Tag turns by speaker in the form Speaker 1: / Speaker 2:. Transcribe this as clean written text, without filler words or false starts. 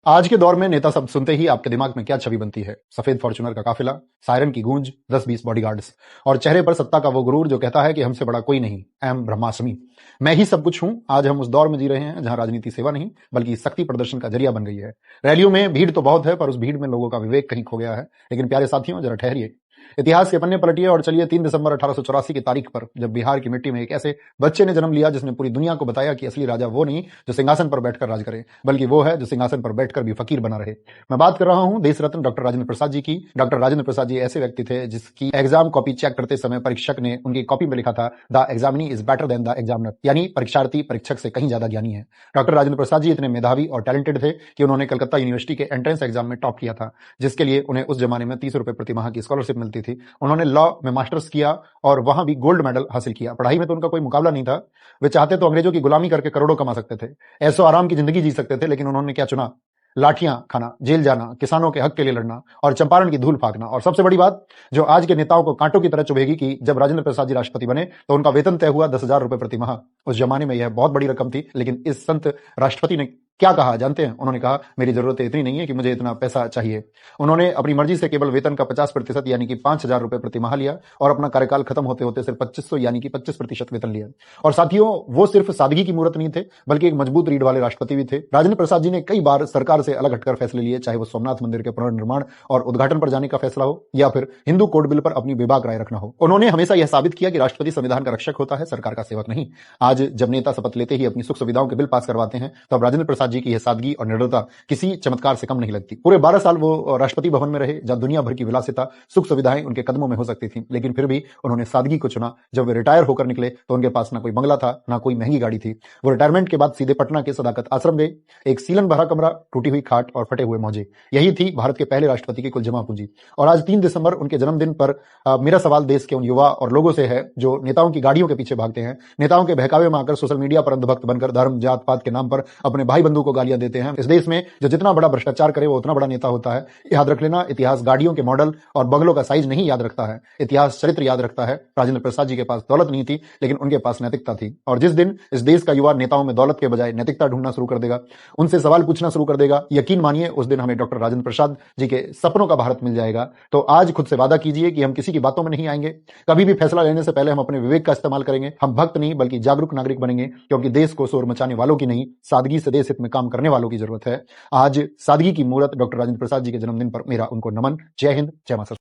Speaker 1: आज के दौर में नेता शब्द सुनते ही आपके दिमाग में क्या छवि बनती है? सफेद फॉर्च्यूनर का काफिला, सायरन की गूंज, 10-20 बॉडीगार्ड्स और चेहरे पर सत्ता का वो गुरूर जो कहता है कि हमसे बड़ा कोई नहीं, एम ब्रह्मास्मि। मैं ही सब कुछ हूं। आज हम उस दौर में जी रहे हैं जहां राजनीति सेवा नहीं बल्कि शक्ति प्रदर्शन का जरिया बन गई है। रैलियों में भीड़ तो बहुत है, पर उस भीड़ में लोगों का विवेक कहीं खो गया है। लेकिन प्यारे साथियों, जरा ठहरिए, इतिहास के पन्ने पलटिए और चलिए 3 दिसंबर 1884 की तारीख पर, जब बिहार की मिट्टी में एक ऐसे बच्चे ने जन्म लिया जिसने पूरी दुनिया को बताया कि असली राजा वो नहीं जो सिंहासन पर बैठकर राज करे, बल्कि वो है जो सिंहासन पर बैठकर भी फकीर बना रहे। मैं बात कर रहा हूं देश रत्न डॉक्टर राजेंद्र प्रसाद जी की। डॉक्टर राजेंद्र प्रसाद जी ऐसे व्यक्ति थे जिसकी एग्जाम कॉपी चेक करते समय परीक्षक ने उनकी कॉपी में लिखा था, the examinee is better than the examiner, यानी परीक्षार्थी परीक्षक से कहीं ज्यादा ज्ञानी है। डॉक्टर राजेंद्र प्रसाद जी इतने मेधावी और टैलेंटेड थे कि उन्होंने कलकत्ता यूनिवर्सिटी के एंट्रेंस एग्जाम में टॉप किया था, जिसके लिए उन्हें उस जमाने में 30 रुपए प्रति माह की स्कॉलरशिप मिलती थी। उन्होंने लॉ में मास्टर्स किया और वहां भी गोल्ड मेडल हासिल किया। पढ़ाई में तो उनका कोई मुकाबला नहीं था। वे चाहते तो अंग्रेजों की गुलामी करके करोड़ों कमा सकते थे, ऐशो आराम की जिंदगी जी सकते थे, लेकिन उन्होंने क्या चुना? लाठियां खाना, जेल जाना, किसानों के हक के लिए लड़ना और चंपारण की धूल फाकना। और सबसे बड़ी बात जो आज के नेताओं को कांटों की तरह चुभेगी कि जब राजेंद्र प्रसाद जी राष्ट्रपति बने तो उनका वेतन तय हुआ 10,000 रुपए प्रति माह। उस जमाने में यह बहुत बड़ी रकम थी, लेकिन इस संत राष्ट्रपति ने क्या कहा जानते हैं? उन्होंने कहा, मेरी जरूरत इतनी नहीं है कि मुझे इतना पैसा चाहिए। उन्होंने अपनी मर्जी से केवल वेतन का 50% यानी कि 5,000 रुपए प्रति माह लिया और अपना कार्यकाल खत्म होते होते सिर्फ 2500 यानी कि 25% वेतन लिया। और साथियों, वो सिर्फ सादगी की मूर्त नहीं थे बल्कि एक मजबूत रीढ़ वाले राष्ट्रपति भी थे। राजेंद्र प्रसाद जी ने कई बार सरकार से अलग हटकर फैसले लिए, चाहे वो सोमनाथ मंदिर के पुनर्निर्माण और उद्घाटन पर जाने का फैसला हो या फिर हिंदू कोड बिल पर अपनी बेबाक राय रखना हो। उन्होंने हमेशा यह साबित किया कि राष्ट्रपति संविधान का रक्षक होता है, सरकार का सेवक नहीं। आज जब नेता शपथ लेते ही अपनी सुख सुविधाओं के बिल पास करवाते हैं, तब राजेंद्र प्रसाद जी की यह सादगी और निडरता किसी चमत्कार से कम नहीं लगती। पूरे 12 साल वो राष्ट्रपति भवन में रहे, जहां दुनिया भर की विलासिता, सुख सुविधाएं उनके कदमों में हो सकती थी, लेकिन फिर भी उन्होंने सादगी को चुना। जब वे रिटायर होकर निकले तो उनके पास ना कोई बंगला था, ना कोई महंगी गाड़ी थी। वो रिटायरमेंट के बाद सीधे पटना के सदाकत आश्रम गए। एक सीलन भरा कमरा, टूटी हुई खाट और फटे हुए मौजे, यही थी भारत के पहले राष्ट्रपति की कुल जमा पूंजी। और आज 3 दिसंबर उनके जन्मदिन पर मेरा सवाल देश के उन युवा और लोगों से है जो नेताओं की गाड़ियों के पीछे भागते हैं, नेताओं के बहकावे में आकर सोशल मीडिया पर अंधभक्त बनकर धर्म जात पात के नाम पर अपने भाई बंधु को गालियां देते हैं। इस देश में जो जितना बड़ा भ्रष्टाचार करे वो उतना बड़ा नेता होता है। याद रख लेना, इतिहास गाड़ियों के मॉडल और बंगलों का साइज नहीं याद रखता है, इतिहास चरित्र याद रखता है। राजेंद्र प्रसाद जी के पास दौलत नहीं थी, लेकिन उनके पास नैतिकता थी। और जिस दिन इस देश का युवा नेताओं में दौलत के बजाय नैतिकता ढूंढना शुरू कर देगा, उनसे सवाल पूछना शुरू कर देगा, यकीन मानिए उस दिन हमें डॉक्टर राजेंद्र प्रसाद जी के सपनों का भारत मिल जाएगा। तो आज खुद से वादा कीजिए कि हम किसी की बातों में नहीं आएंगे। कभी भी फैसला लेने से पहले हम अपने विवेक का इस्तेमाल करेंगे। हम भक्त नहीं बल्कि जागरूक नागरिक बनेंगे, क्योंकि देश को शोर मचाने वालों की नहीं, सादगी से देश हित में काम करने वालों की जरूरत है। आज सादगी की मूर्त डॉक्टर राजेंद्र प्रसाद जी के जन्मदिन पर मेरा उनको नमन। जय हिंद, जय माता।